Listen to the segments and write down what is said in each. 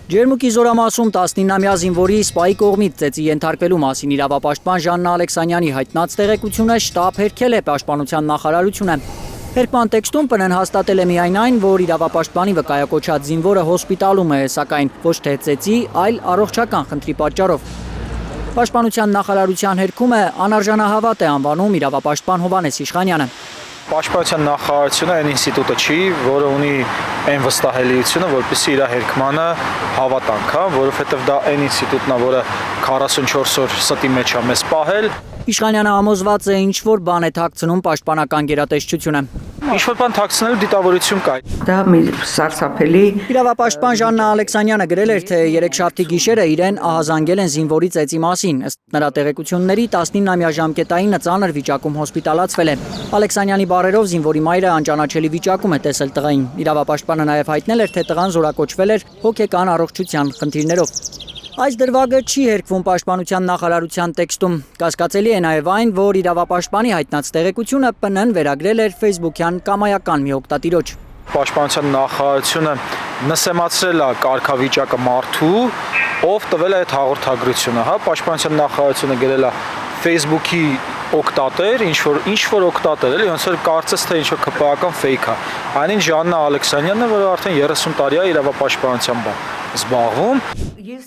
Ջերմուկի զորամասում 19-ամյա զինվորի սպայի կողմից ծեծի ենթարկվելու մասին իրավապաշտպան Ժաննա Ալեքսանյանի հայտնած տեղեկությունը շտապ հերքել է Պաշտպանության նախարարությունը։ Հերքման տեքստում ՊՆ-ն հաստատել է միայն այն, որ իրավապաշտպանի վկայակոչած զինվորը հոսպիտալում է, սակայն ոչ թե ծեծի, այլ առողջական խնդրի պատճառով։ Պաշտպանության նախարարության հերքումը անարժանահավատ է անվանում իրավապաշտպան Հովհաննես Իշխանյանը։ Պաշտպանության նախարարությունը այն ինստիտուտը չի, որը ունի այն վստահելիությունը, որպեսզի իր հերքմանը հավատանք, որովհետև դա այն ինստիտուտն է, որը 44 օր ստի մեջ է մեզ պահել։ Իշխանյանը համոզված է ինչ-որ բան է թաքցնում պաշտպանական գերատեսչությունը։ Ինչ-որ բան թաքցնելու դիտավորություն կա։ Դա մի սարսափելի։ Իրավապաշտպան Ժաննա Ալեքսանյանը գրել էր, թե երեքշաբթի գիշերը իրեն ահազանգել են զինվորի ծեծի մասին։ Ըստ նրա տեղեկությունների 19-ամյա ժամկետայինը ծանր վիճակում հոսպիտալացվել է։ Ալեքսանյանի բառերով զինվորի մայրը անճանաչելի վիճակում է տեսել տղային։ Իրավապաշտպանը նաև հայտնել էր, թե տղան զորակոչվել էր հոգեկան առողջության խնդիրներով։ Այս դրվագը չի հերքվում Պաշտպանության նախարարության տեքստում։ Կասկածելի է նաև այն, որ իրավապաշտպանի հայտնած տեղեկությունը ՊՆ-ն վերագրել էր ֆեյսբուքյան կամայական մի օգտատիրոջ։ Պաշտպանության նախարարությունը նսեմացրել է կարգավիճակը մարդու, ով տվել է այդ հաղորդագրությունը, Պաշտպանության նախարարությունը գրել է Facebook-ի օգտատեր, ինչ-որ օգտատեր, էլի ոնց որ կարծես թե ինչ-որ ԿՊԱ-ական ֆեյք է։ Այնին Ժաննա Ալեքսանյանն է, որը արդեն 30 տարի է իրավապաշտպանությամբ զբաղվում։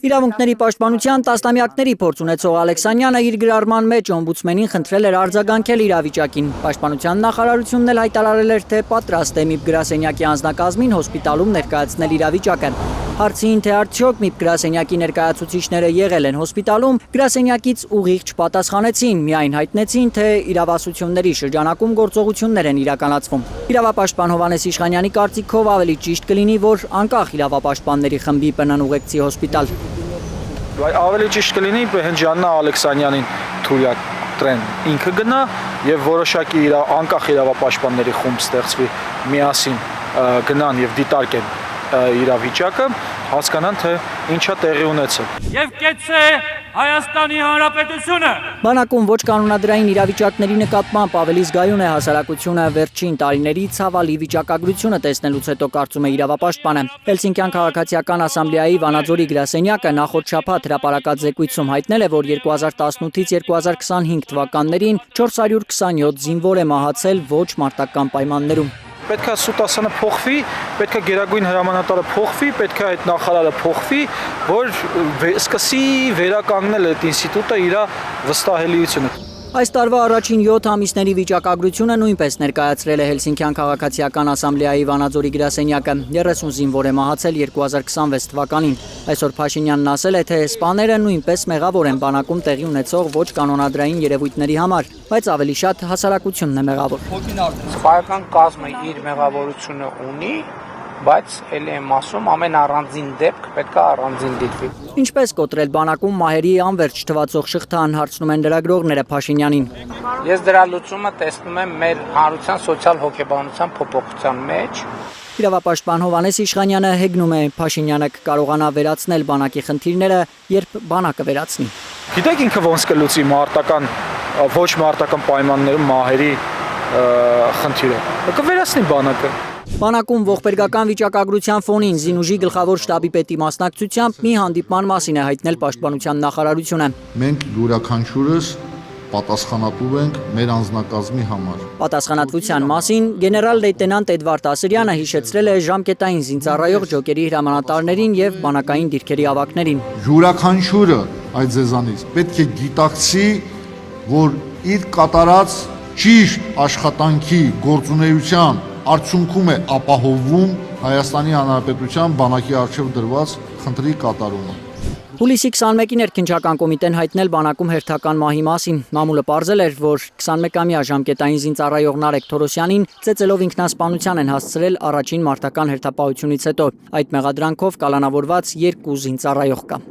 Իրավունքների պաշտպանության տասնամյակների փորձ ունեցող Ալեքսանյանը իր գրառման մեջ օմբուդսմենին խնդրել էր արձագանքել իրավիճակին։ Պաշտպանության նախարարությունն էլ հայտարարել էր, թե պատրաստ է ՄԻՊ գրասենյակի անձնակազմին հոսպիտալում ներկայացնել իրավիճակը։ Հարցին, թե արդյոք ՄԻՊ գրասենյակի ներկայացուցիչները եղել են հոսպիտալում, գրասենյակից ուղիղ չպատասխանեցին, միայն հայտնեցին, թե իրավասությունների շրջանակում գործողություններ են իրականացվում։ Իրավապաշտպան Հովհաննես Իշխանյանի կարծիքով ավելի ճիշտ կլինի, որ անկախ իրավապաշտպանների խմբի ՊՆ-ն ուղեկցի հոսպիտալ։ Ավելի ճիշտ կլինի հենց Ժաննա Ալեքսանյանին թույլատրեն ինքը գնա եւ որոշակի անկախ իրավապաշտպանների խումբ ստեղծվի, միասին գնան եւ դիտարկեն իրավիճակը, հասկանան, թե ինչա տեղի ունեցել։ Եվ կեցե Հայաստանի Հանրապետությունը։ Բանակում ոչ կանոնադրային իրավիճակների նկատմամբ ավելի զգայուն է հասարակությունը վերջին տարիների ցավալի վիճակագրությունը տեսնելուց հետո, կարծում է իրավապաշտպանը։ Հելսինկյան քաղաքացիական ասամբլեայի Վանաձորի գրասենյակը նախորդ շաբաթ հրապարակած զեկույցում հայտնել է, որ 2018-ից 2025 թվականներին 427 զինվոր է մահացել ոչ մարտական պայմաններում։ Պետք է սուտասանը փոխվի, պետք է գերագույն հրամանատարը փոխվի, պետք է այդ նախարարը փոխվի, որ սկսի վերականգնել այդ ինստիտուտը իր վստահելիությունը։ Այս տարվա առաջին 7 ամիսների վիճակագրությունը նույնպես ներկայացրել է Հելսինկյան քաղաքացիական ասամբլեայի Վանաձորի գրասենյակը։ 30 զինվոր է մահացել 2026 թվականին։ Այսօր Փաշինյանն ասել է, թե սպաները նույնպես մեղավոր են բանակում տեղի ունեցող ոչ կանոնադրային երևույթների համար, բայց ավելի շատ հասարակությունն է մեղավոր։ Սպայական կազմը իր մեղավորությունը ունի, բայց ելի եմ ասում, ամեն առանձին դեպք պետք է առանձին դիտվի։ Ինչպես կոտրել բանակում մահերի անվերջ թվացող շղթան, հարցնում են լրագրողները Փաշինյանին։ Ես դրա լուծումը տեսնում եմ մեր հանրության սոցիալ-հոգեբանության փոփոխության մեջ։ Իրավապաշտպան Հովհաննես Իշխանյանը հեգնում է Փաշինյանը կարողանա վերացնել բանակի խնդիրները, երբ բանակը վերացնի։ Գիտեք ինքը ոնց կլուծի մարտական, ոչ մարտական պայմաններում մահերի խնդիրը։ Կվերացնի բանակը։ Բանակում ողբերգական վիճակագրության ֆոնին Զինուժի գլխավոր շտաբի պետի մասնակցությամբ մի հանդիպման մասին է հայտնել Պաշտպանության նախարարությունը։ Մենք յուրաքանչյուրս պատասխանատու ենք մեր անձնակազմի համար։ Պատասխանատվության մասին գեներալ լեյտենանտ Էդվարդ Ասրյանը հիշեցրել է ժամկետային զինծառայող ջոկերի հրամանատարներին եւ բանակային դիրքերի ավակներին։ Յուրաքանչյուրը այդ ձեզանից պետք է գիտակցի, որ իր կատարած ճիշտ աշխատանքի գործունեության արդյունքում է ապահովվում Հայաստանի Հանրապետության բանակի առջև դրված խնդրի կատարումը։ Հուլիսի 21-ին Ներքնչական կոմիտեն հայտնել բանակում հերթական մահի մասին։ Մամուլը պարզել էր, որ 21-ամյա ժամկետային զինծառայող Նարեկ Թորոսյանին ծեծելով ինքնասպանության են հասցրել առաջին մարտական հերթապահությունից հետո։ Այդ մեղադրանքով կալանավորված 2 զինծառայող կա։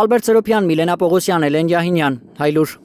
Ալբերտ Սերոփյան, Միլենա Պողոսյան, Էլեն Յահինյան, Հայլուր։